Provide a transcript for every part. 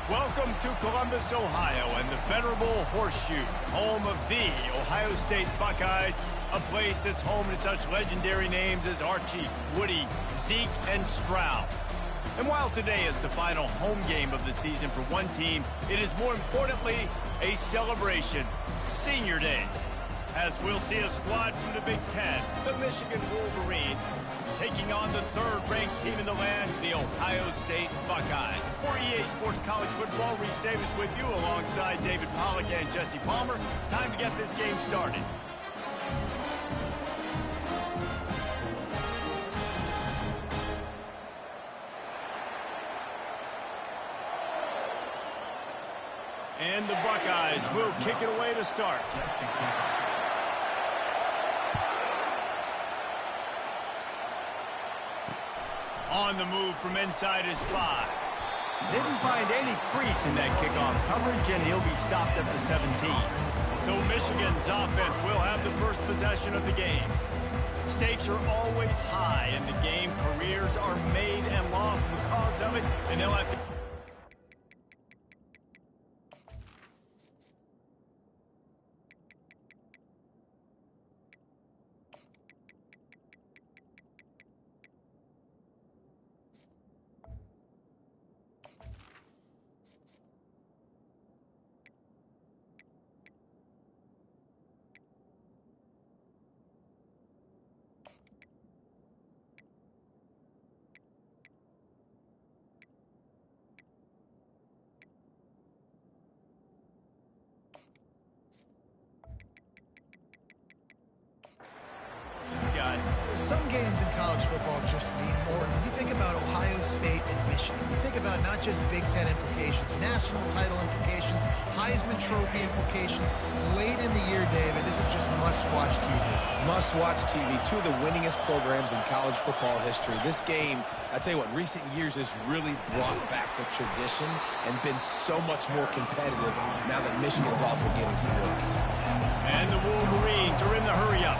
Welcome to Columbus, Ohio, and the venerable Horseshoe, home of the Ohio State Buckeyes, a place that's home to such legendary names as Archie, Woody, Zeke, and Stroud. And while today is the final home game of the season for one team, it is more importantly a celebration, Senior Day, as we'll see a squad from the Big Ten, the Michigan Wolverines, taking on the third-ranked team in the land, the Ohio State Buckeyes. For EA Sports College Football, Reese Davis with you alongside David Pollack and Jesse Palmer. Time to get this game started. And the Buckeyes will kick it away to start. On the move from inside his 5. Didn't find any crease in that kickoff coverage, and he'll be stopped at the 17. So Michigan's offense will have the first possession of the game. Stakes are always high in the game. Careers are made and lost because of it, and they'll have to... Some games in college football just mean more. When you think about Ohio State and Michigan, you think about not just Big Ten implications, national title implications, Heisman Trophy implications. Late in the year, David, this is just must-watch TV. Must-watch TV. Two of the winningest programs in college football history. This game, I tell you what, recent years has really brought back the tradition and been so much more competitive now that Michigan's also getting some wins. And the Wolverines are in the hurry-up.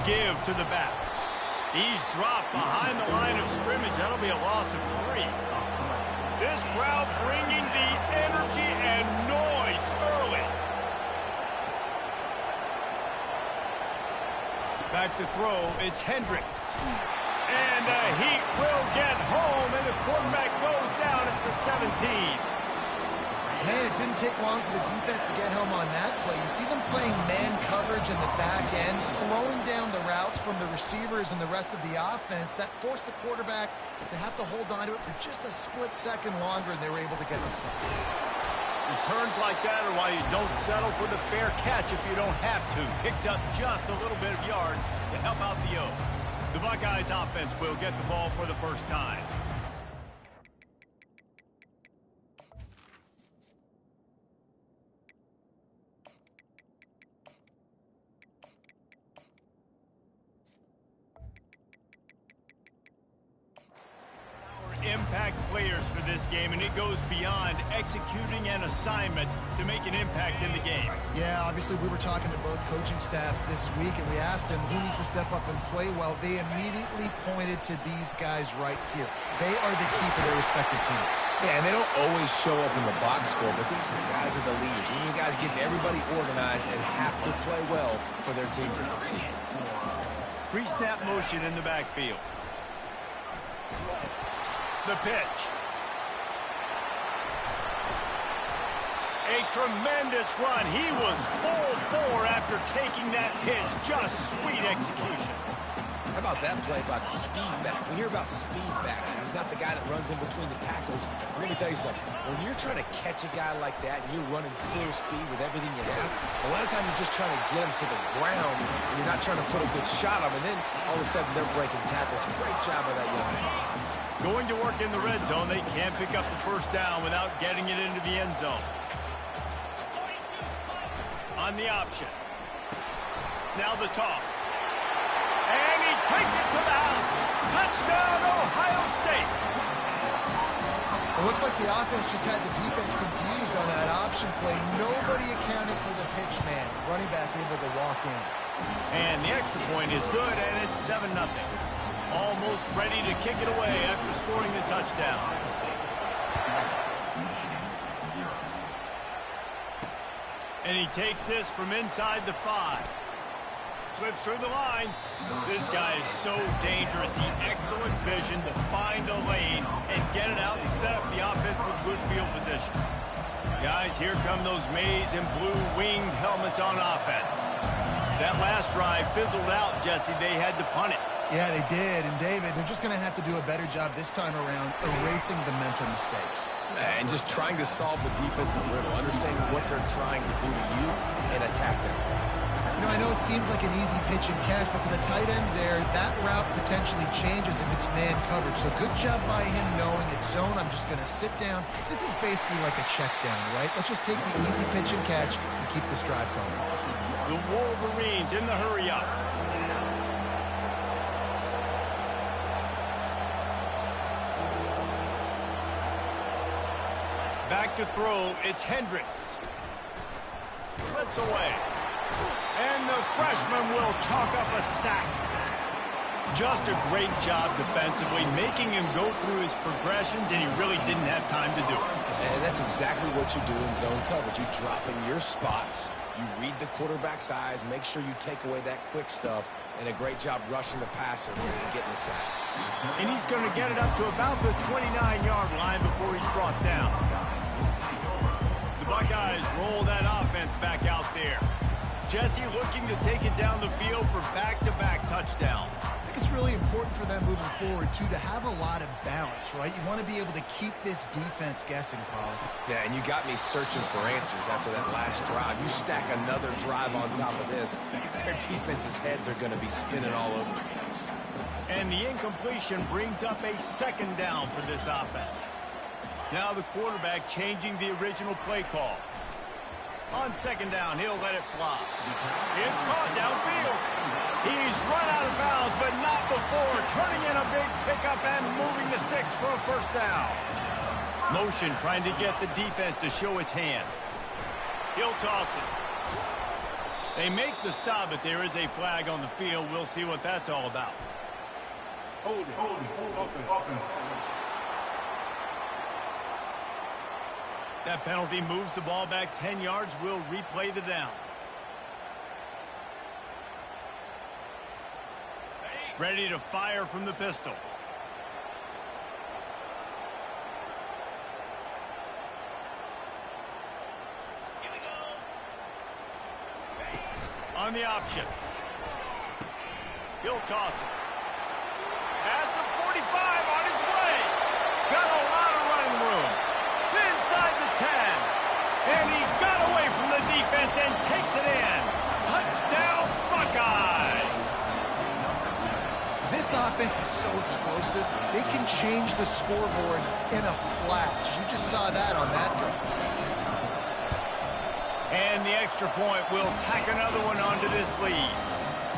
Give to the back. He's dropped behind the line of scrimmage. That'll be a loss of 3. This crowd bringing the energy and noise early. Back to throw. It's Hendricks. And the Heat will get home, and the quarterback goes down at the 17. Man, it didn't take long for the defense to get home on that play. You see them playing man coverage in the back end, slowing down the routes from the receivers and the rest of the offense. That forced the quarterback to have to hold on to it for just a split second longer, and they were able to get the sack. Returns like that are why you don't settle for the fair catch if you don't have to. Picks up just a little bit of yards to help out the O. The Buckeyes offense will get the ball for the first time. Impact players for this game, and it goes beyond executing an assignment to make an impact in the game. Yeah, obviously we were talking to both coaching staffs this week, and we asked them who needs to step up and play well. They immediately pointed to these guys right here. They are the key for their respective teams. Yeah, and they don't always show up in the box score, but these are the guys that are the leaders. You guys getting everybody organized and have to play well for their team to succeed. Pre-snap motion in the backfield. The pitch. A tremendous run. He was full bore after taking that pitch. Just sweet execution. How about that play about the speed back? We hear about speed backs, and he's not the guy that runs in between the tackles. Let me tell you something. When you're trying to catch a guy like that and you're running full speed with everything you have, a lot of times you're just trying to get him to the ground, and you're not trying to put a good shot on him, and then all of a sudden they're breaking tackles. Great job by that young man. Going to work in the red zone. They can't pick up the first down without getting it into the end zone. On the option. Now the toss. And he takes it to the house. Touchdown, Ohio State. It looks like the offense just had the defense confused on that option play. Nobody accounted for the pitch man. Running back able to walk in. And the extra point is good, and it's 7-0. Almost ready to kick it away after scoring the touchdown. And he takes this from inside the 5. Slips through the line. This guy is so dangerous. He excellent vision to find a lane and get it out and set up the offense with good field position. Guys, here come those maize and blue winged helmets on offense. That last drive fizzled out, Jesse. They had to punt it. Yeah, they did. And, David, they're just going to have to do a better job this time around erasing the mental mistakes. And just trying to solve the defensive riddle, understanding what they're trying to do to you and attack them. You know, I know it seems like an easy pitch and catch, but for the tight end there, that route potentially changes if it's man coverage. So good job by him knowing it's zone. I'm just going to sit down. This is basically like a check down, right? Let's just take the easy pitch and catch and keep this drive going. The Wolverines in the hurry-up. Back to throw, it's Hendricks. Slips away. And the freshman will chalk up a sack. Just a great job defensively, making him go through his progressions, and he really didn't have time to do it. And that's exactly what you do in zone coverage. You drop in your spots, you read the quarterback's eyes, make sure you take away that quick stuff, and a great job rushing the passer and getting the sack. And he's going to get it up to about the 29-yard line before he's brought down. The Buckeyes roll that offense back out there. Jesse looking to take it down the field for back-to-back touchdowns. I think it's really important for them moving forward, too, to have a lot of balance, right? You want to be able to keep this defense guessing, Paul. Yeah, and you got me searching for answers after that last drive. You stack another drive on top of this, their defense's heads are going to be spinning all over the place. And the incompletion brings up a 2nd down for this offense. Now the quarterback changing the original play call. On 2nd down, he'll let it fly. It's caught downfield. He's run out of bounds, but not before turning in a big pickup and moving the sticks for a 1st down. Motion trying to get the defense to show his hand. He'll toss it. They make the stop, but there is a flag on the field. We'll see what that's all about. Hold it. Offense. That penalty moves the ball back 10 yards. We'll replay the downs. Ready to fire from the pistol. Here we go. On the option. He'll toss it. At the 45, on his way. Got a lot of running room. Inside the 10. And he got away from the defense and takes it in. Touchdown, Buckeyes. This offense is so explosive, they can change the scoreboard in a flash. You just saw that on that drive. And the extra point will tack another one onto this lead.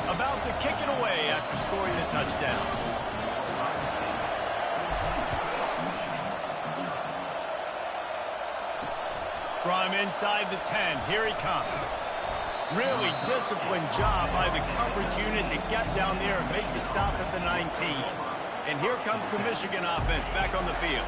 About to kick it away after scoring the touchdown. From inside the 10, here he comes. Really disciplined job by the coverage unit to get down there and make the stop at the 19. And here comes the Michigan offense back on the field.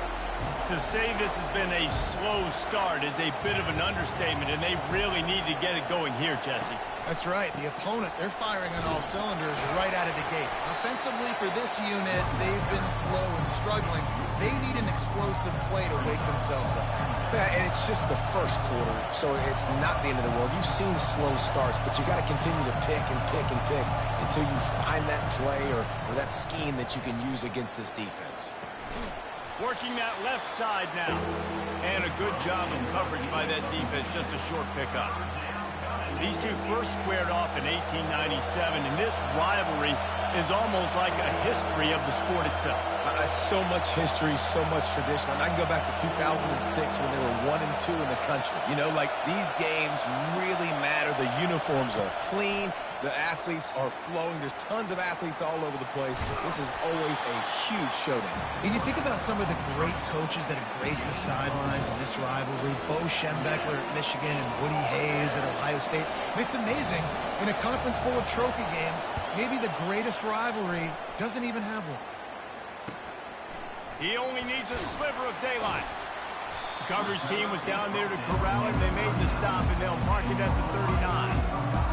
To say this has been a slow start is a bit of an understatement, and they really need to get it going here, Jesse. That's right. The opponent, they're firing on all cylinders right out of the gate. Offensively for this unit, they've been slow and struggling. They need an explosive play to wake themselves up. Yeah, and it's just the first quarter, so it's not the end of the world. You've seen slow starts, but you got to continue to pick and pick and pick until you find that play or that scheme that you can use against this defense. Working that left side now. And a good job of coverage by that defense, just a short pickup. These two first squared off in 1897, and this rivalry is almost like a history of the sport itself. So much history, so much tradition. I can go back to 2006 when they were 1-2 in the country. You know, like, these games really matter. The uniforms are clean. The athletes are flowing. There's tons of athletes all over the place. This is always a huge showdown. And you think about some of the great coaches that have graced the sidelines in this rivalry, Bo Schembechler at Michigan and Woody Hayes at Ohio State. And it's amazing, in a conference full of trophy games, maybe the greatest rivalry doesn't even have one. He only needs a sliver of daylight. The coverage team was down there to corral him. They made the stop, and they'll mark it at the 39.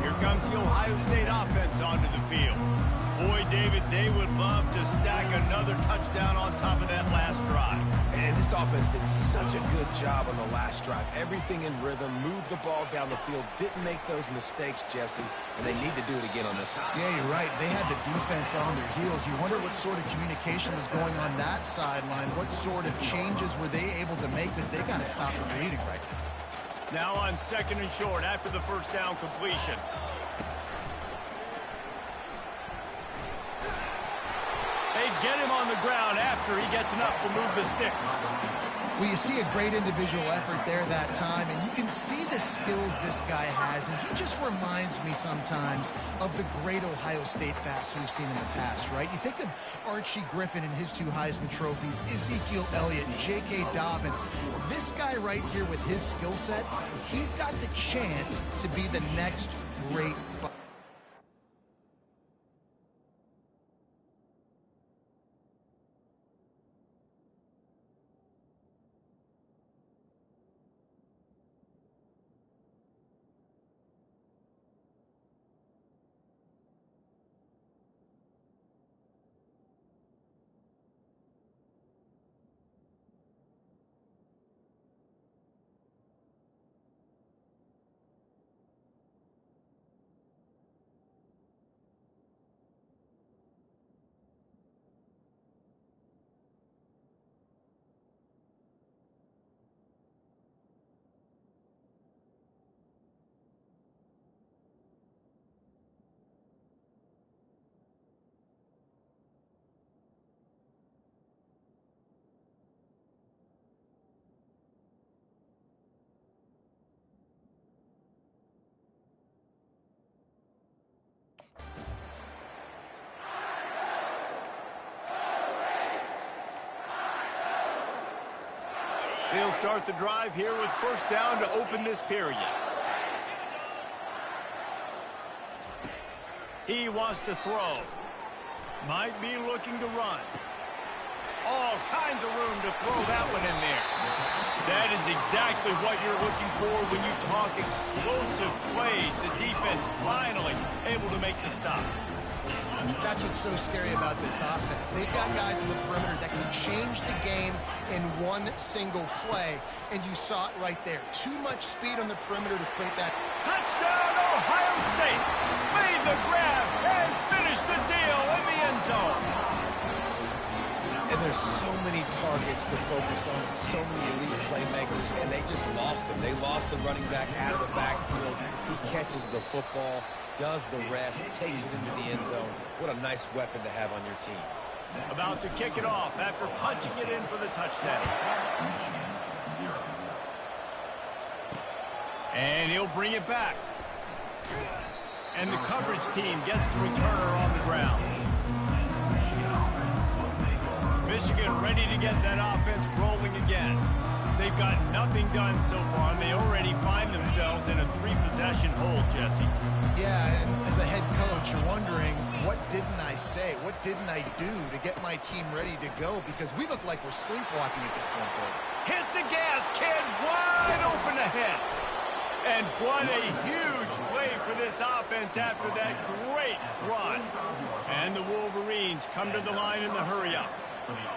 Here comes the Ohio State offense onto the field. Boy, David, they would love to stack another touchdown on top of that last drive. And this offense did such a good job on the last drive. Everything in rhythm, moved the ball down the field, didn't make those mistakes, Jesse, and they need to do it again on this one. Yeah, you're right. They had the defense on their heels. You wonder what sort of communication was going on that sideline. What sort of changes were they able to make, because they got to stop the bleeding right now. Now on 2nd and short after the first down completion. They get him on the ground after he gets enough to move the sticks. Well, you see a great individual effort there that time, and you can see the skills this guy has, and he just reminds me sometimes of the great Ohio State backs we've seen in the past, right? You think of Archie Griffin and his 2 Heisman trophies, Ezekiel Elliott, J.K. Dobbins. This guy right here with his skill set, he's got the chance to be the next great Buck. They'll start the drive here with first down to open this period. He wants to throw. Might be looking to run. All kinds of room to throw that one in there. That is exactly what you're looking for when you talk explosive plays. The defense finally able to make the stop. That's what's so scary about this offense. They've got guys in the perimeter that can change the game in one single play, and you saw it right there. Too much speed on the perimeter to create that. Touchdown, Ohio State! Made the grab and finished the deal in the end zone. And there's so many targets to focus on, so many elite playmakers, and they just lost him. They lost the running back out of the backfield. He catches the football, does the rest, takes it into the end zone. What a nice weapon to have on your team. About to kick it off after punching it in for the touchdown. And he'll bring it back. And the coverage team gets the returner on the ground. Michigan ready to get that offense rolling again. They've got nothing done so far, and they already find themselves in a 3-possession hole, Jesse. Yeah, and as a head coach, you're wondering, what didn't I say? What didn't I do to get my team ready to go? Because we look like we're sleepwalking at this point, Cole. Hit the gas, kid! Wide open ahead. And what a huge play for this offense after that great run. And the Wolverines come to the line in the hurry-up.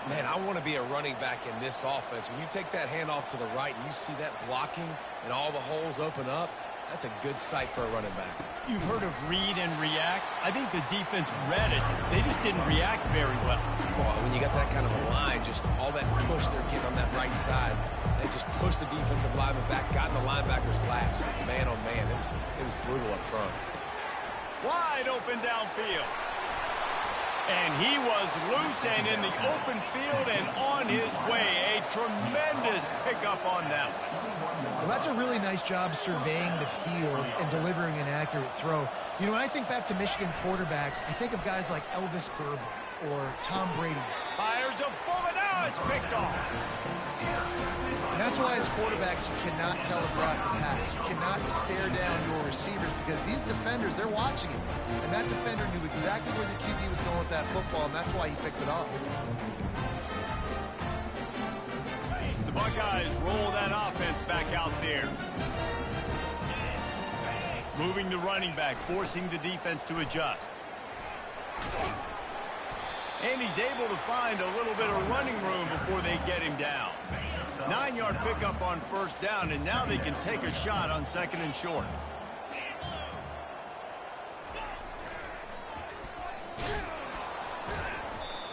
Man, I want to be a running back in this offense. When you take that handoff to the right and you see that blocking and all the holes open up, that's a good sight for a running back. You've heard of read and react. I think the defense read it. They just didn't react very well. Well, when you got that kind of a line, just all that push they're getting on that right side, they just pushed the defensive lineman back, got in the linebacker's laps, man on man. It was brutal up front. Wide open downfield. And he was loose and in the open field and on his way. A tremendous pickup on that one. Well, that's a really nice job surveying the field and delivering an accurate throw. You know, when I think back to Michigan quarterbacks, I think of guys like Elvis Gerber or Tom Brady. Fires a bullet. Now it's picked off. And that's why as quarterbacks, you cannot telegraph the pass. You cannot stare down your receivers because these defenders, they're watching it. And that defender knew exactly where the QB was going with that football, and that's why he picked it off. The Buckeyes roll that offense back out there. Moving the running back, forcing the defense to adjust. And he's able to find a little bit of running room before they get him down. 9-yard pickup on first down, and now they can take a shot on second and short.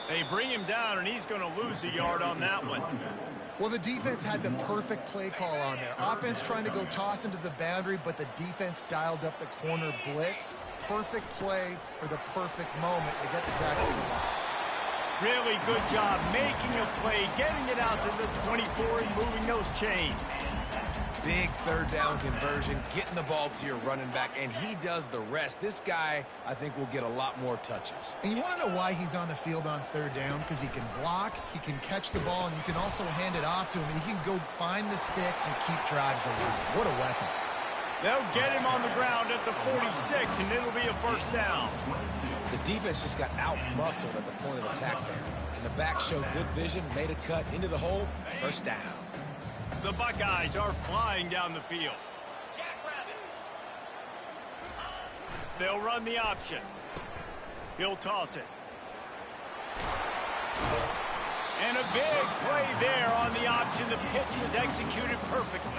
They bring him down, and he's going to lose a yard on that one. Well, the defense had the perfect play call on there. Offense trying to go toss into the boundary, but the defense dialed up the corner blitz. Perfect play for the perfect moment to get the tackle for loss. Really good job making a play, getting it out to the 24 and moving those chains. Big third down conversion, getting the ball to your running back, and he does the rest. This guy, I think, will get a lot more touches. And you want to know why he's on the field on third down? Because he can block, he can catch the ball, and you can also hand it off to him, and he can go find the sticks and keep drives alive. What a weapon. They'll get him on the ground at the 46, and it'll be a first down. The defense just got out-muscled at the point of attack there. And the back showed good vision, made a cut into the hole, first down. The Buckeyes are flying down the field. They'll run the option. He'll toss it. And a big play there on the option. The pitch was executed perfectly.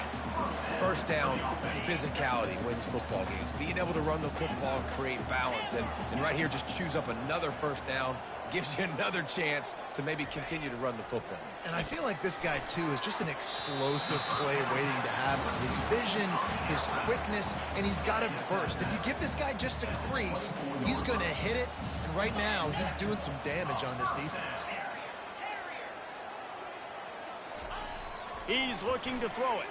First down, physicality wins football games. Being able to run the football and create balance. And right here, just choose up another first down. Gives you another chance to maybe continue to run the football. And I feel like this guy, too, is just an explosive play waiting to happen. His vision, his quickness, and he's got a burst. If you give this guy just a crease, he's going to hit it. And right now, he's doing some damage on this defense. He's looking to throw it.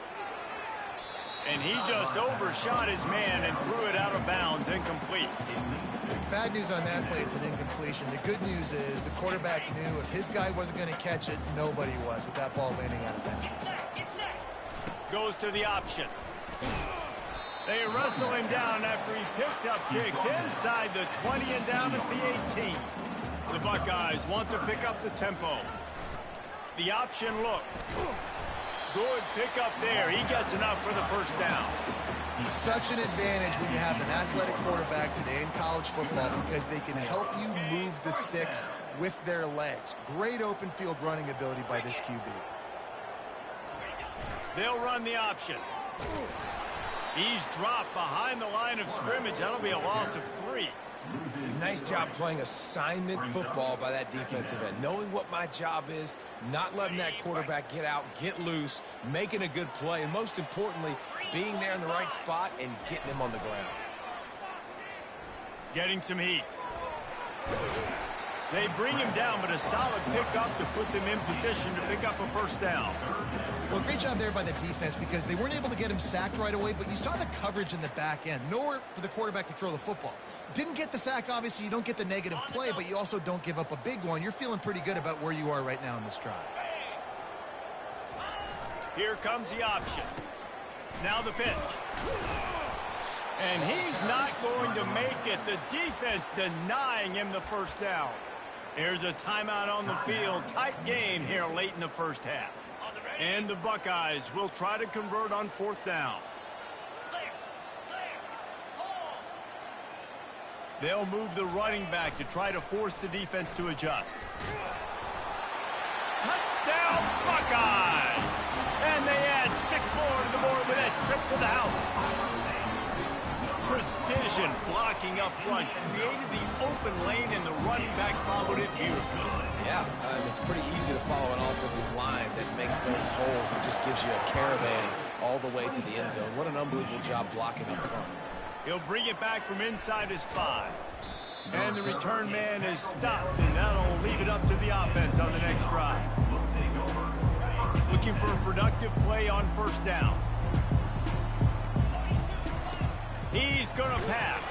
And he just overshot his man and threw it out of bounds, incomplete. Bad news on that play, it's an incompletion. The good news is the quarterback knew if his guy wasn't going to catch it, nobody was with that ball landing out of bounds. Goes to the option. They wrestle him down after he picks up 6 inside the 20 and down at the 18. The Buckeyes want to pick up the tempo. The option look. Good pickup there. He gets enough for the first down. Such an advantage when you have an athletic quarterback today in college football because they can help you move the sticks with their legs. Great open field running ability by this QB. They'll run the option. He's dropped behind the line of scrimmage. That'll be a loss of 3. Nice job playing assignment football by that defensive end. Knowing what my job is, not letting that quarterback get out, get loose, making a good play, and most importantly, being there in the right spot and getting him on the ground. Getting some heat. They bring him down, but a solid pickup to put them in position to pick up a first down. Well, great job there by the defense because they weren't able to get him sacked right away, but you saw the coverage in the back end. Nowhere for the quarterback to throw the football. Didn't get the sack, obviously. You don't get the negative play, but you also don't give up a big one. You're feeling pretty good about where you are right now in this drive. Here comes the option. Now the pitch. And he's not going to make it. The defense denying him the first down. Here's a timeout on the field. Tight game here late in the first half. And the Buckeyes will try to convert on fourth down. They'll move the running back to try to force the defense to adjust. Touchdown, Buckeyes! And they add 6 more to the board with that trip to the house. Precision blocking up front created the open lane, and the running back followed it beautifully. Yeah, it's pretty easy to follow an offensive line that makes those holes and just gives you a caravan all the way to the end zone. What an unbelievable job blocking up front. He'll bring it back from inside his 5. And the return man is stopped, and that'll leave it up to the offense on the next drive. Looking for a productive play on first down. He's going to pass.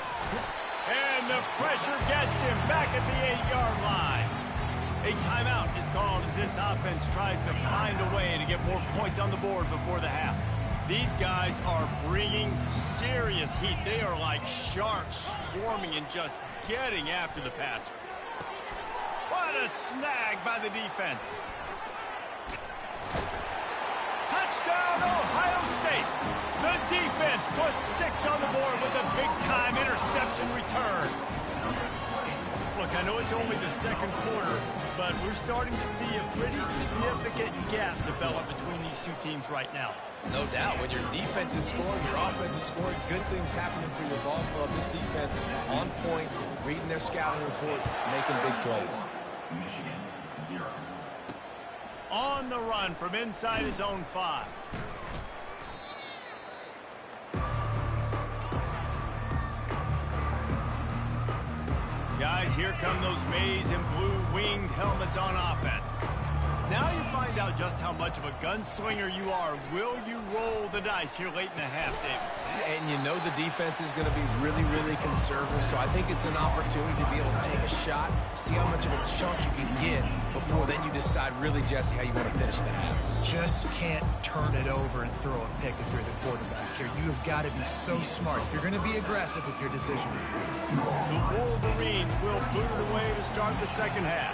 And the pressure gets him back at the 8-yard line. A timeout is called as this offense tries to find a way to get more points on the board before the half. These guys are bringing serious heat. They are like sharks swarming and just getting after the passer. What a snag by the defense. Touchdown, Ohio State. The defense puts 6 on the board with a big-time interception return. Look, I know it's only the second quarter, but we're starting to see a pretty significant gap develop between these two teams right now. No doubt. When your defense is scoring, your offense is scoring, good things happening for your ball club. This defense on point, reading their scouting report, making big plays. Michigan, 0. On the run from inside his own 5. Guys, here come those maize and blue winged helmets on offense. Now you find out just how much of a gunslinger you are. Will you roll the dice here late in the half, David? And you know the defense is going to be really, really conservative, so I think it's an opportunity to be able to take a shot, see how much of a chunk you can get before then you decide really, Jesse, how you want to finish the half. Just can't turn it over and throw a pick if you're the quarterback here. You have got to be so smart. You're going to be aggressive with your decision. The Wolverines will boot it away to start the second half.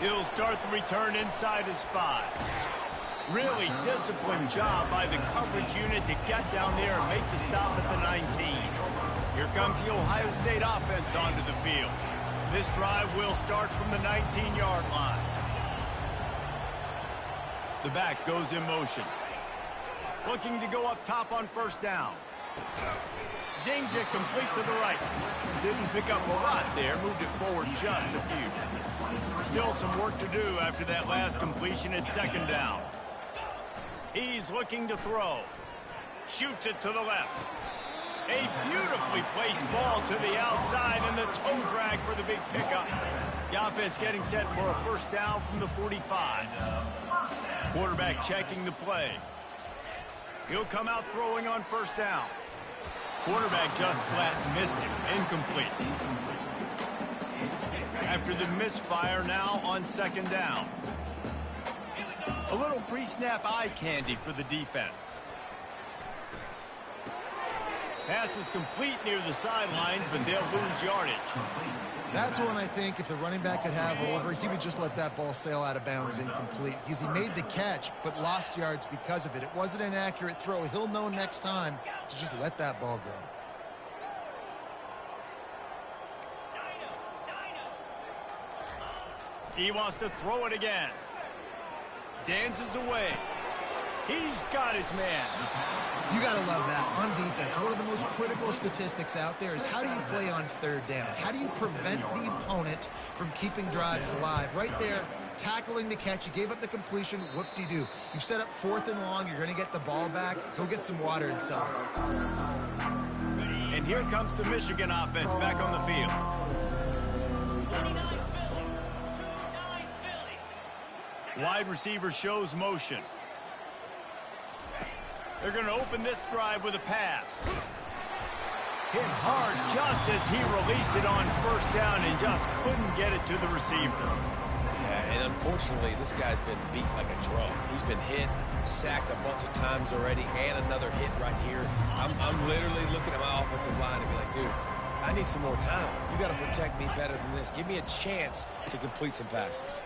He'll start the return inside his 5. Really disciplined job by the coverage unit to get down there and make the stop at the 19. Here comes the Ohio State offense onto the field. This drive will start from the 19-yard line. The back goes in motion. Looking to go up top on first down. Zings it complete to the right. Didn't pick up a lot there, moved it forward just a few. Still some work to do after that last completion at second down. He's looking to throw. Shoots it to the left. A beautifully placed ball to the outside and the toe drag for the big pickup. The offense getting set for a first down from the 45. Quarterback checking the play. He'll come out throwing on first down. Quarterback just flat missed him. Incomplete. After the misfire, now on second down. A little pre-snap eye candy for the defense. Pass is complete near the sidelines, but they'll lose yardage. That's one I think if the running back could have over, he would just let that ball sail out of bounds incomplete. Because he made the catch, but lost yards because of it. It wasn't an accurate throw. He'll know next time to just let that ball go. He wants to throw it again. Dances away. He's got his man. You got to love that. On defense, one of the most critical statistics out there is how do you play on third down? How do you prevent the opponent from keeping drives alive? Right there, tackling the catch. You gave up the completion. Whoop-de-doo. You've set up 4th and long. You're going to get the ball back. Go get some water and sell it. And here comes the Michigan offense back on the field. Wide receiver shows motion. They're going to open this drive with a pass. Hit hard just as he released it on first down and just couldn't get it to the receiver. Yeah, and unfortunately, this guy's been beat like a drum. He's been hit, sacked a bunch of times already, and another hit right here. I'm literally looking at my offensive line and be like, dude, I need some more time. You got to protect me better than this. Give me a chance to complete some passes.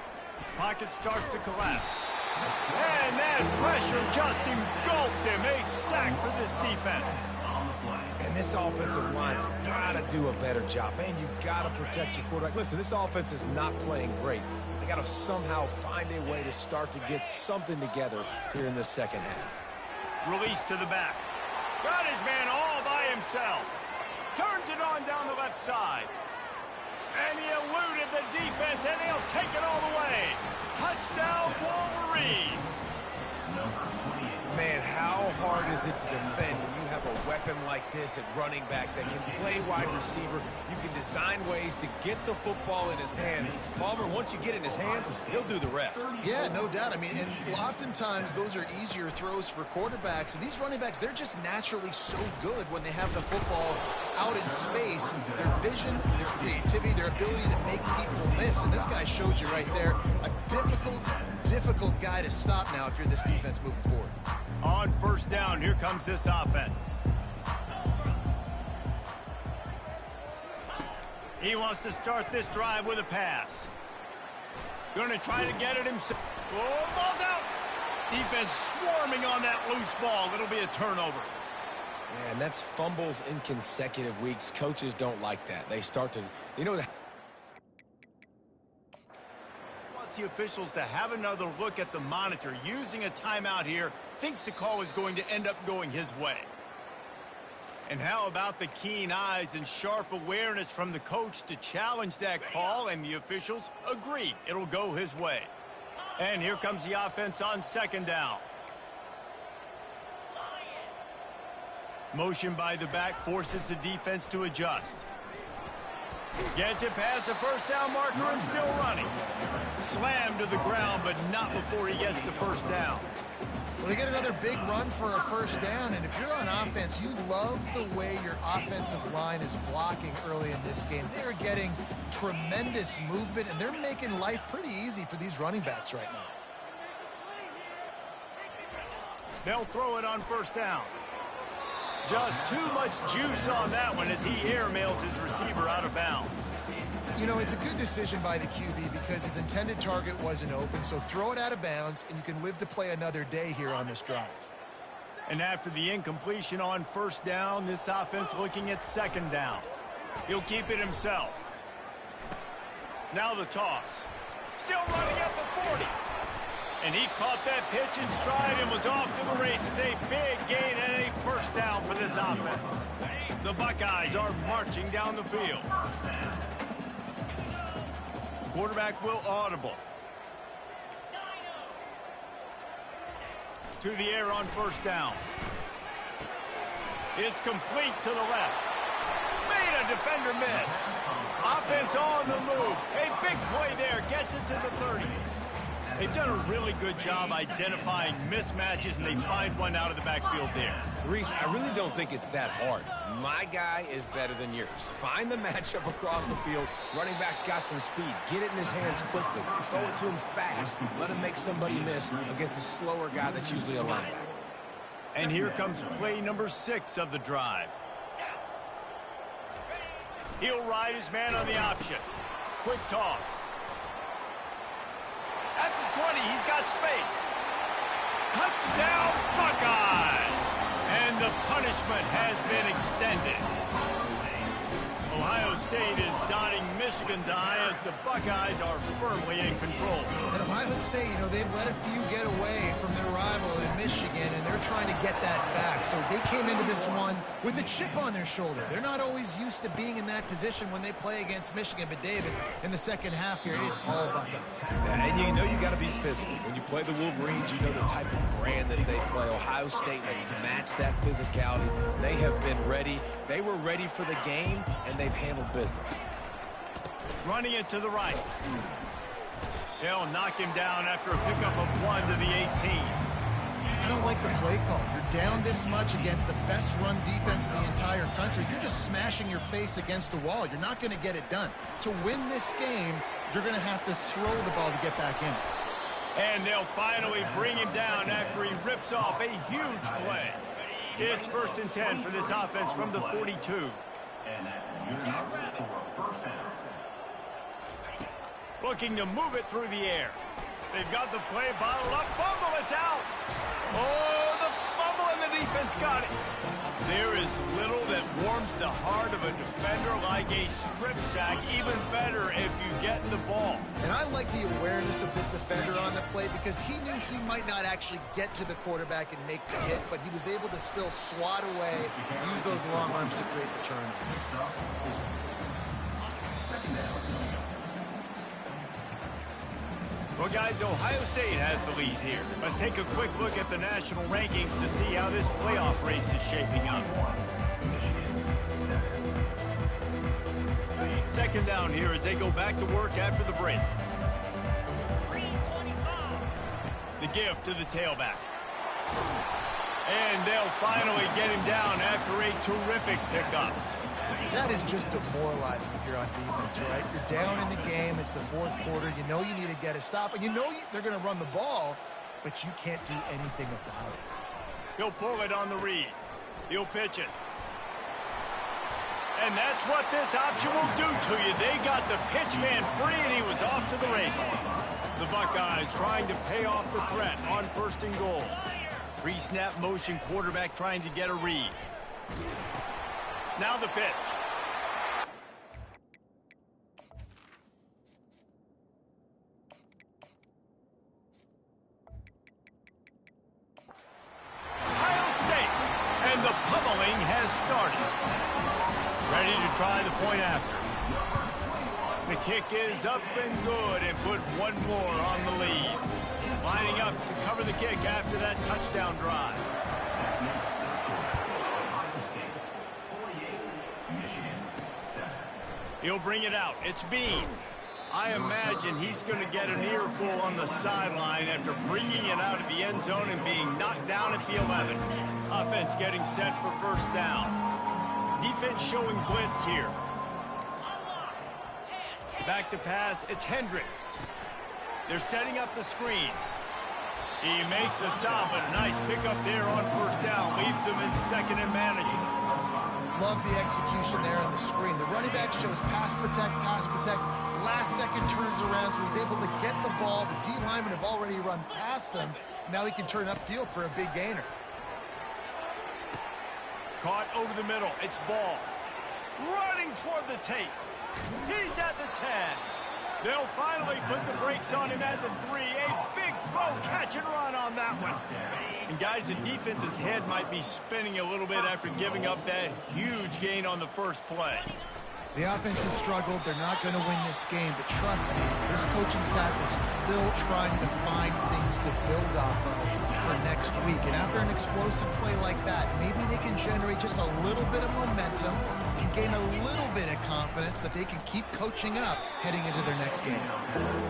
Pocket starts to collapse. And that pressure just engulfed him. A sack for this defense. And this offensive line's got to do a better job. Man, you got to protect your quarterback. Listen, this offense is not playing great. They got to somehow find a way to start to get something together here in the second half. Release to the back. Got his man all by himself. Turns it on down the left side. And he eluded the defense, and he'll take it all the way. Touchdown, Wolverines. Man, how hard is it to defend when you have a weapon like this at running back that can play wide receiver? You can design ways to get the football in his hand. Palmer, once you get it in his hands, he'll do the rest. Yeah, no doubt. I mean, and oftentimes those are easier throws for quarterbacks. And these running backs, they're just naturally so good when they have the football out in space. Their vision, their creativity, their ability to make people miss. And this guy showed you right there, a difficult guy to stop now if you're this defense moving forward. On first down, here comes this offense. He wants to start this drive with a pass. Going to try to get it himself. Oh, the ball's out. Defense swarming on that loose ball. It'll be a turnover. Yeah, and that's fumbles in consecutive weeks. Coaches don't like that. They start to, you know, Wants the officials to have another look at the monitor. Using a timeout here, thinks the call is going to end up going his way. And how about the keen eyes and sharp awareness from the coach to challenge that call, and the officials agree it'll go his way. And here comes the offense on second down. Motion by the back forces the defense to adjust. Gets it past the first down marker and still running. Slammed to the ground, but not before he gets the first down. Well, they get another big run for a first down, and if you're on offense, you love the way your offensive line is blocking early in this game. They're getting tremendous movement, and they're making life pretty easy for these running backs right now. They'll throw it on first down. Just too much juice on that one as he airmails his receiver out of bounds. You know, it's a good decision by the QB because his intended target wasn't open, so throw it out of bounds, and you can live to play another day here on this drive. And after the incompletion on first down, this offense looking at second down. He'll keep it himself. Now the toss. Still running at the 40. And he caught that pitch in stride and was off to the races. A big gain and a first down for this offense. The Buckeyes are marching down the field. Quarterback will audible. To the air on first down. It's complete to the left. Made a defender miss. Offense on the move. A big play there. Gets it to the 30. They've done a really good job identifying mismatches, and they find one out of the backfield there. Reese, I really don't think it's that hard. My guy is better than yours. Find the matchup across the field. Running back's got some speed. Get it in his hands quickly. Throw it to him fast. Let him make somebody miss against a slower guy that's usually a linebacker. And here comes play number 6 of the drive. He'll ride his man on the option. Quick toss. At the 20, he's got space. Touchdown, Buckeyes! And the punishment has been extended. Ohio State is dotting Michigan's eye as the Buckeyes are firmly in control. And Ohio State, you know, they've let a few get away from their rival in Michigan, and they're trying to get that back. So they came into this one with a chip on their shoulder. They're not always used to being in that position when they play against Michigan. But, David, in the second half here, it's all Buckeyes. Yeah, and you know you got to be physical. When you play the Wolverines, you know the type of brand that they play. Ohio State has matched that physicality. They have been ready. They were ready for the game, and they've handled business. Running it to the right. They'll knock him down after a pickup of 1 to the 18. I don't like the play call. You're down this much against the best run defense in the entire country. You're just smashing your face against the wall. You're not going to get it done. To win this game, you're going to have to throw the ball to get back in. And they'll finally bring him down after he rips off a huge play. It's 1st and 10 for this offense from the 42. And that's your number for first down. Looking to move it through the air. They've got the play bottled up. Fumble, it's out. Oh, the fumble, and the defense got it. There is little that warms the heart of a defender like a strip sack. Even better if you get the ball. And I like the awareness of this defender on the play because he knew he might not actually get to the quarterback and make the hit, but he was able to still swat away, use those long arms to create the turnover. Well, guys, Ohio State has the lead here. Let's take a quick look at the national rankings to see how this playoff race is shaping up. Second down here as they go back to work after the break. The gift to the tailback. And they'll finally get him down after a terrific pickup. That is just demoralizing if you're on defense, right? You're down in the game. It's the fourth quarter. You know you need to get a stop. And you know they're going to run the ball, but you can't do anything about it. He'll pull it on the read. He'll pitch it. And that's what this option will do to you. They got the pitch man free, and he was off to the races. The Buckeyes trying to pay off the threat on 1st and goal. Pre-snap motion quarterback trying to get a read. Now the pitch. Ohio State. And the pummeling has started. Ready to try the point after. The kick is up and good and put one more on the lead. Lining up to cover the kick after that touchdown drive. He'll bring it out. It's Bean. I imagine he's going to get an earful on the sideline after bringing it out of the end zone and being knocked down at the 11. Offense getting set for 1st down. Defense showing blitz here. Back to pass. It's Hendricks. They're setting up the screen. He makes a stop, but a nice pickup there on 1st down. Leaves him in 2nd and manageable. Love the execution there on the screen. The running back shows pass protect, pass protect. Last second turns around, so he's able to get the ball. The D linemen have already run past him. Now he can turn upfield for a big gainer. Caught over the middle. It's Ball. Running toward the tape. He's at the 10. They'll finally put the brakes on him at the 3. A big throw, catch and run on that one. And guys, the defense's head might be spinning a little bit after giving up that huge gain on the first play. The offense has struggled. They're not going to win this game, but trust me, this coaching staff is still trying to find things to build off of for next week. And after an explosive play like that, maybe they can generate just a little bit of momentum and gain a little bit of confidence that they can keep coaching up heading into their next game.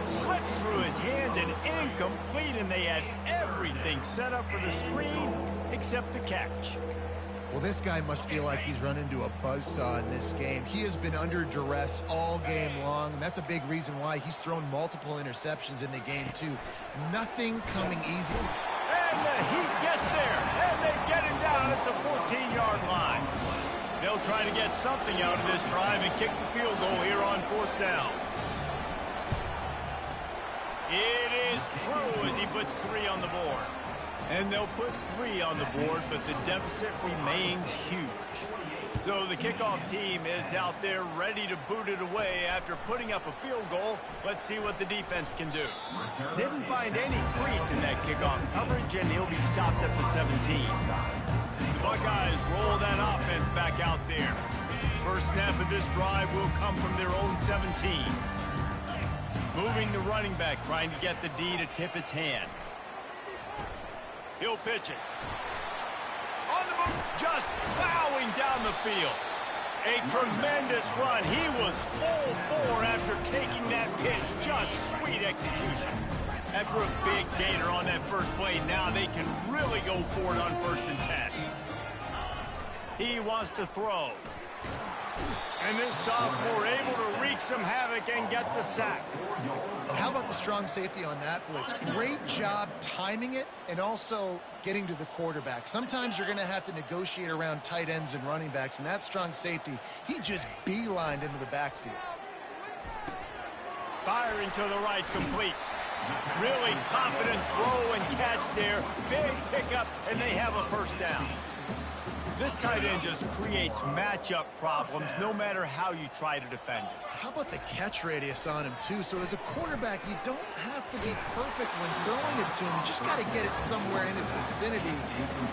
Slips through his hands and incomplete, and they had everything set up for the screen except the catch. Well, this guy must feel like he's run into a buzzsaw in this game. He has been under duress all game long, and that's a big reason why he's thrown multiple interceptions in the game, too. Nothing coming easy. And the Heat gets there, and they get him down at the 14-yard line. They'll try to get something out of this drive and kick the field goal here on 4th down. It is true as he puts 3 on the board. And they'll put 3 on the board, but the deficit remains huge. So the kickoff team is out there ready to boot it away after putting up a field goal. Let's see what the defense can do. Didn't find any crease in that kickoff coverage, and he'll be stopped at the 17. The Buckeyes roll that offense back out there. First snap of this drive will come from their own 17. Moving the running back, trying to get the D to tip its hand. He'll pitch it. On the move, just plowing down the field. A tremendous run. He was full bore after taking that pitch. Just sweet execution. After a big gainer on that first play, now they can really go for it on 1st and 10. He wants to throw. And this sophomore able to wreak some havoc and get the sack. How about the strong safety on that blitz? Great job timing it and also getting to the quarterback. Sometimes you're going to have to negotiate around tight ends and running backs, and that strong safety, he just beelined into the backfield. Firing to the right, complete. Really confident throw and catch there. Big pickup, and they have a 1st down. This tight end just creates matchup problems no matter how you try to defend it. How about the catch radius on him, too? So as a quarterback, you don't have to be perfect when throwing it to him. You just got to get it somewhere in his vicinity,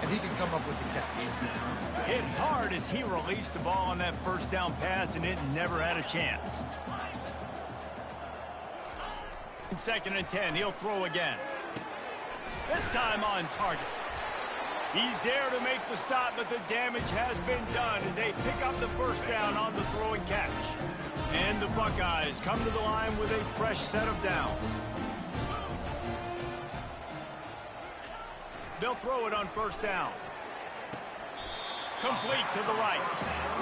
and he can come up with the catch. Hit hard as he released the ball on that 1st down pass, and it never had a chance. 2nd and 10. He'll throw again. This time on target. He's there to make the stop, but the damage has been done as they pick up the first down on the throw and catch. And the Buckeyes come to the line with a fresh set of downs. They'll throw it on first down. Complete to the right.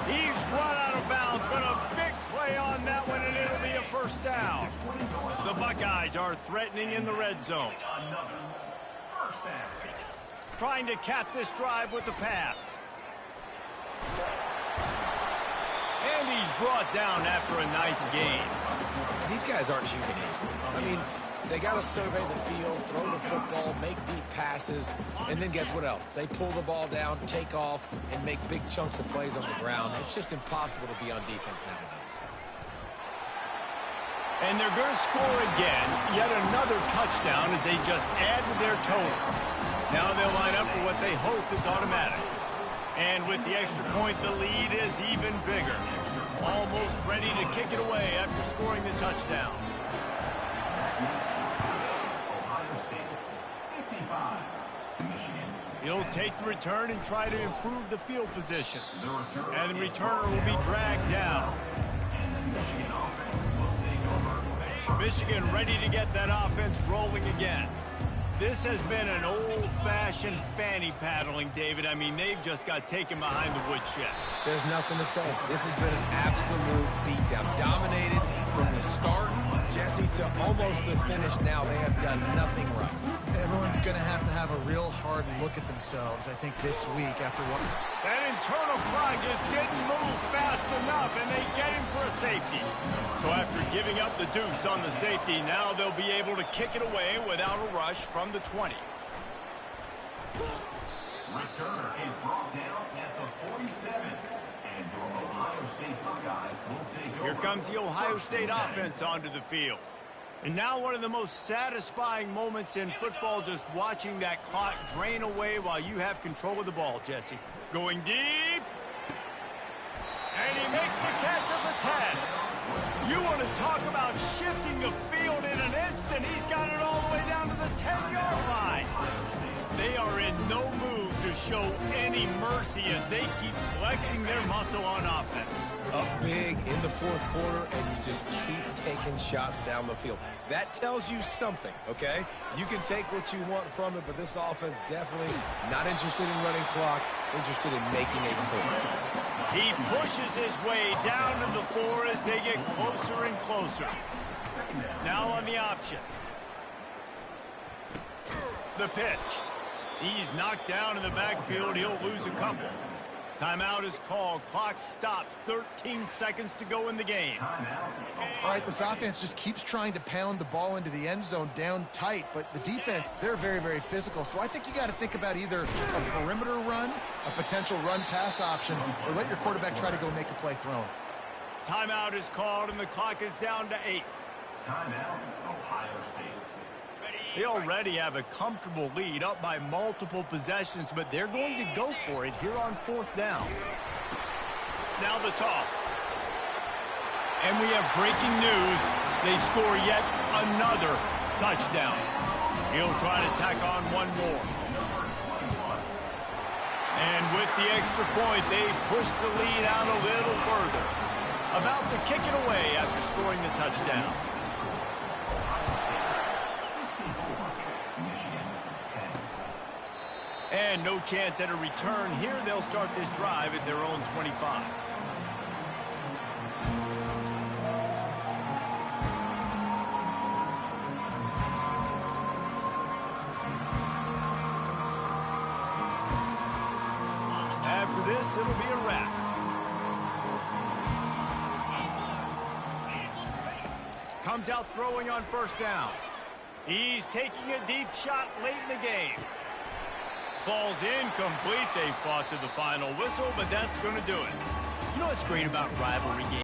He's run out of bounds, but a big play on that one, and it'll be a first down. The Buckeyes are threatening in the red zone. Trying to cap this drive with the pass. And he's brought down after a nice gain. These guys aren't human. I mean, they got to survey the field, throw the football, make deep passes, and then guess what else? They pull the ball down, take off, and make big chunks of plays on the ground. It's just impossible to be on defense nowadays. And they're going to score again, yet another touchdown as they just add to their total. Now they'll line up for what they hope is automatic. And with the extra point, the lead is even bigger. Almost ready to kick it away after scoring the touchdown. He'll take the return and try to improve the field position. And the returner will be dragged down. Michigan ready to get that offense rolling again. This has been an old-fashioned fanny paddling, David. I mean, they've just got taken behind the woodshed. There's nothing to say. This has been an absolute beatdown. Dominated from the start, Jesse, to almost the finish now. They have done nothing right. Everyone's going to have a real hard look at themselves, I think, this week after what... That internal clock just didn't move fast enough, and they get him for a safety. So after giving up the deuce on the safety, now they'll be able to kick it away without a rush from the 20. Returner is brought down at the 47. And your Ohio State Buckeyes will take over. Here comes the Ohio State offense onto the field. And now one of the most satisfying moments in football, just watching that clock drain away while you have control of the ball, Jesse. Going deep. And he makes the catch at the 10. You want to talk about shifting the field in an instant. He's got it all the way down to the 10-yard line. They are in no mood to show any mercy as they keep flexing their muscle on offense. Up big in the fourth quarter, and you just keep taking shots down the field. That tells you something, okay? You can take what you want from it, but this offense definitely not interested in running clock, interested in making a point. He pushes his way down to the 4 as they get closer and closer. Now on the option. The pitch. He's knocked down in the backfield. He'll lose a couple. Timeout is called. Clock stops. 13 seconds to go in the game. All right, this offense just keeps trying to pound the ball into the end zone down tight, but the defense, they're very, very physical. So I think you got to think about either a perimeter run, a potential run-pass option, or let your quarterback try to go make a play thrown. Timeout is called, and the clock is down to 8. Timeout, Ohio State. They already have a comfortable lead, up by multiple possessions, but they're going to go for it here on 4th down. Now the toss. And we have breaking news. They score yet another touchdown. He'll try to tack on one more. And with the extra point, they push the lead out a little further. About to kick it away after scoring the touchdown. And no chance at a return here. They'll start this drive at their own 25. After this, it'll be a wrap. Comes out throwing on first down. He's taking a deep shot late in the game. Falls incomplete. They fought to the final whistle, but that's going to do it. You know what's great about rivalry games?